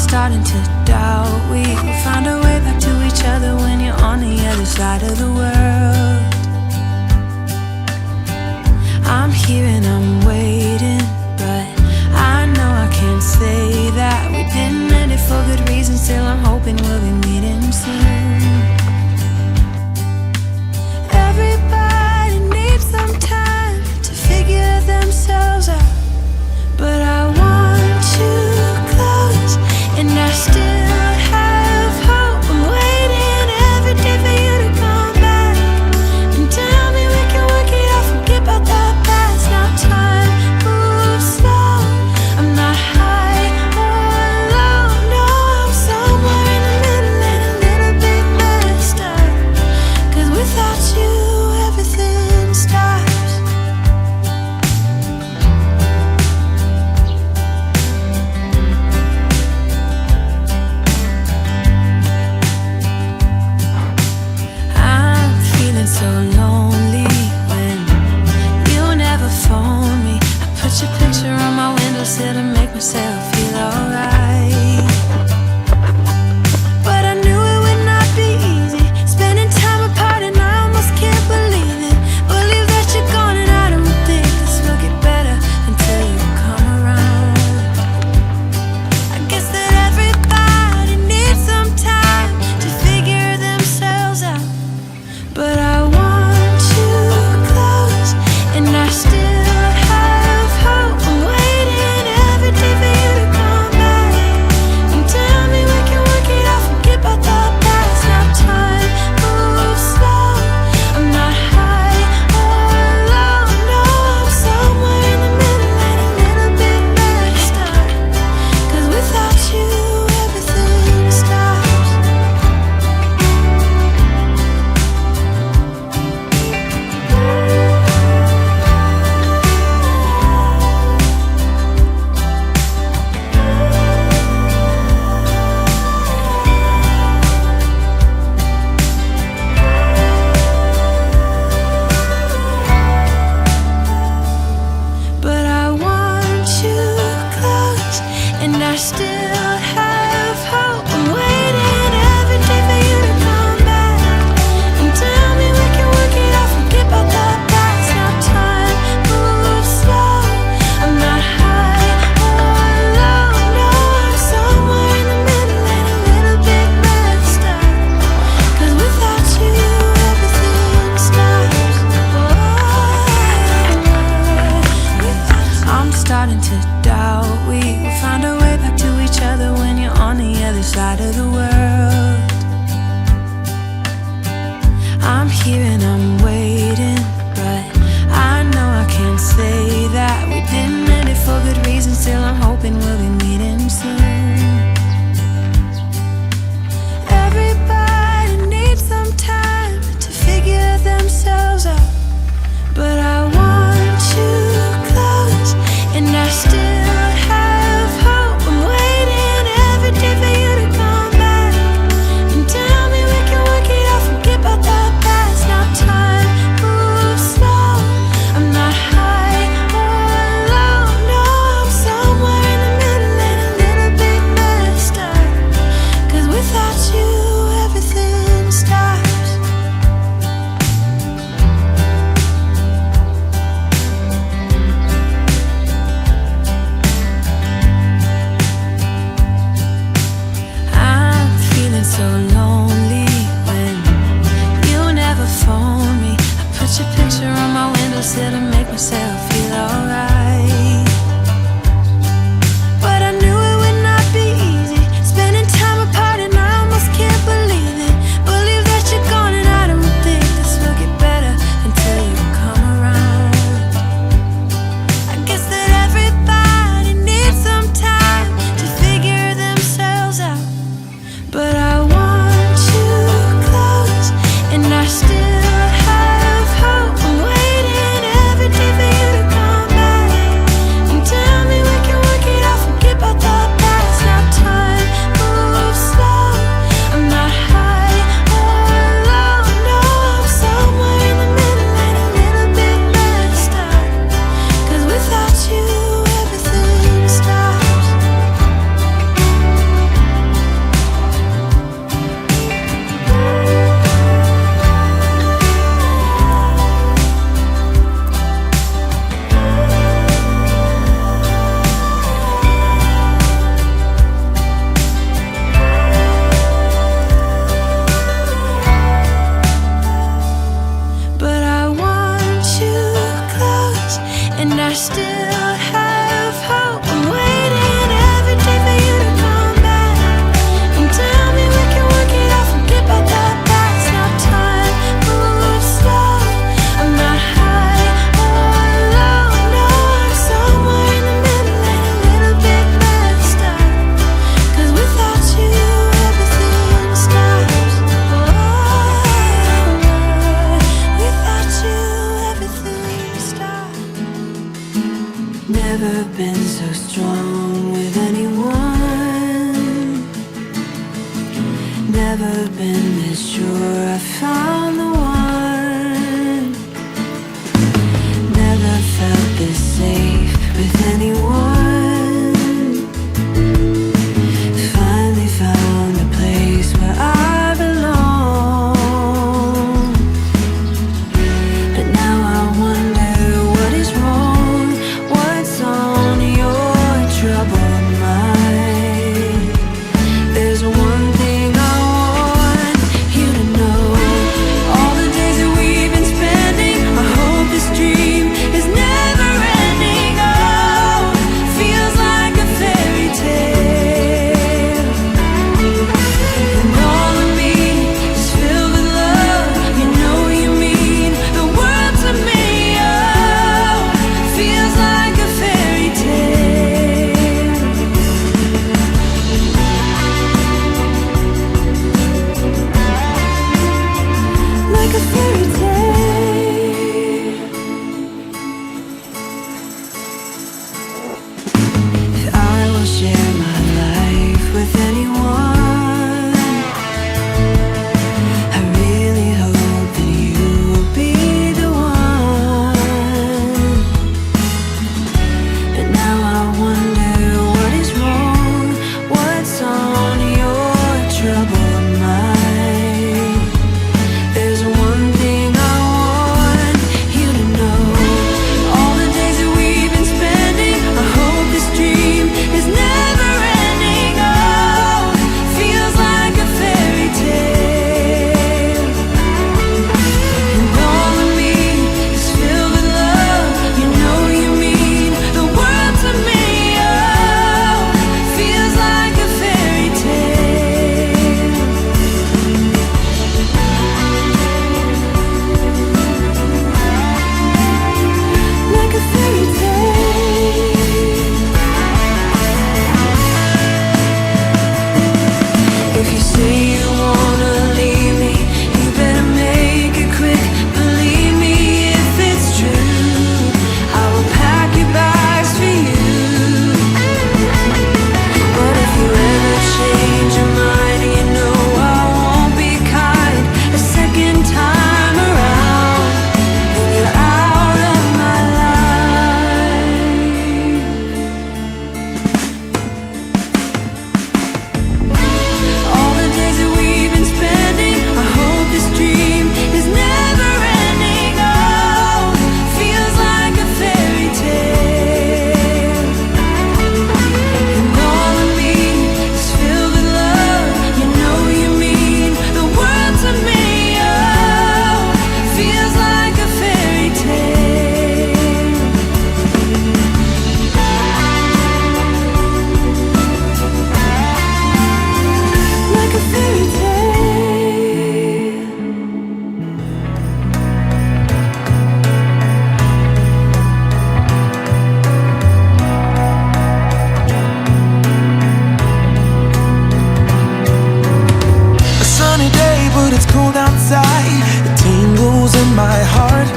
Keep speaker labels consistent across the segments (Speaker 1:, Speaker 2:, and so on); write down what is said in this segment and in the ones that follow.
Speaker 1: starting to doubt we will find our way back to each other when you're on the other side of the world. I'm here and I'm waiting, but I know I can't say that we didn't end it for good reason. Still I'm hoping we'll be meeting soon. Everybody needs some time to figure themselves out, but I want you close, and I still have hope. I'm waiting every day for you to come back and tell me we can work it out, forget about the past. Now time moves slow, I'm not high or low, no, I'm somewhere in the middle and a little bit messed up, 'cause without you everything stops. So lonely when you never phone me. I put your picture on my windowsill to make myself feel alright, but I knew it would not be easy, spending time apart, and I almost can't believe it. Believe that you're gone, and I don't think this will get better until you come around. I guess that everybody needs some time to figure themselves out, but I want you close, and I still have hope. I'm waiting every day for you to come back and tell me we can work it out, forget about the past. Now time moves slow, I'm not high or low, no, I'm somewhere in the middle and a little bit messed up, 'cause without you everything stops. But I want you close, and I still have hope. I'm waiting every day for you to come back and tell me we can work it out, forget about the past. Now time moves slow, I'm not high or low, no, I'm somewhere in the middle and a little bit messed up, 'cause without you everything stops. I'm starting to doubt we will find our way back to each other when you're on the other side of the world. I'm here and I'm waiting, but I know I can't say that we didn't end it for good reason. Still I'm hoping we'll be meeting soon. Everybody needs some time to figure themselves out, but I want you close, and I still have hope. I'm waiting every day for you to come back never been this sure I found the one. Never felt this safe with anyone. Finally found a place where I belong. But now I wonder what is wrong, what's on your troubled mind. There's one thing I want you to know. All the days that we've been spending, I hope this dream is never ending. Oh, feels like a fairy tale. And all of me is filled with love. You know you mean the world to me. Oh, feels like a fairy tale. Like a fairy tale. If I will share my life with anyone, I really hope that you will be the one. But now I wonder what is wrong, what's on your troubled mind. There's one thing I want you to know. All the days that we've been spending, I hope this dream is never ending. Oh, feels like a fairy tale. And all of me is filled with love. You know you mean the world to me. Oh, feels like a fairy tale. Like a fairy tale. If you say you wanna leave me, you better make it quick. Believe me, if it's true, I will pack your bags for you. But if you ever change your mind, you know I won't be kind a second time around. Then you're out of my life. All the days that we've been spending, I hope this dream is never ending. Oh, feels like a fairy tale. And all of me is filled with love. You know you mean the world to me. Oh, feels like a fairy tale. Like a fairy tale.
Speaker 2: A sunny day, but it's cold outside. It tingles in my heart.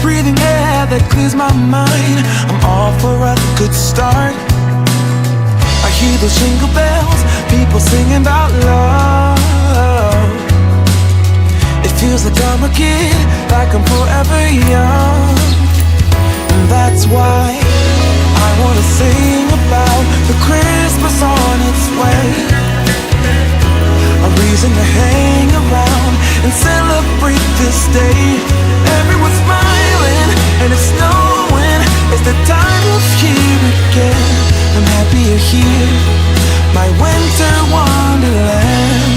Speaker 2: Breathing air that clears my mind. I'm all for a good start. I hear those jingle bells, people singing about love. It feels like I'm a kid, like I'm forever young. And that's why I wanna sing about the Christmas on its way. A reason to hang around and celebrate this day. Everyone's smiling and it's snowing. It's the time of year again. I'm happy you're here, my winter wonderland.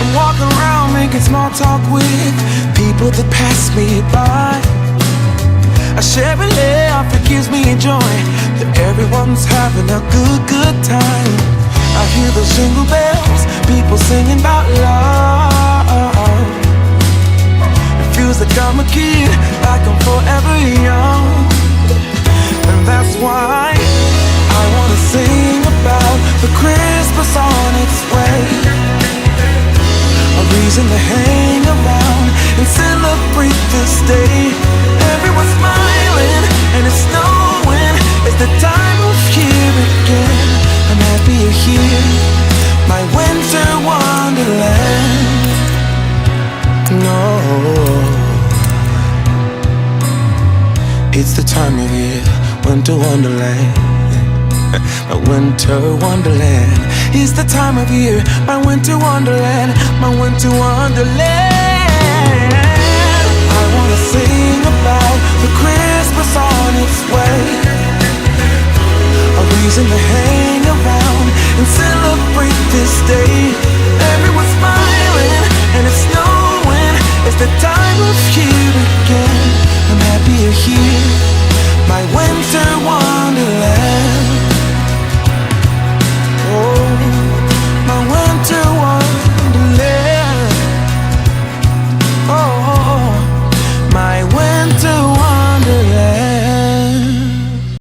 Speaker 2: I'm walking around making small talk with people that pass me by. I share a laugh, it gives me joy that everyone's having a good time. I hear those jingle bells, people singing about love. It feels like I'm a kid, like I'm forever young. And that's why I wanna sing about the Christmas on its way. A reason to hang around and celebrate this day. Everyone's smiling and it's snowing. It's the time of It's the time of year, winter wonderland. My winter wonderland. It's the time of year, my winter wonderland, my winter wonderland. I wanna sing about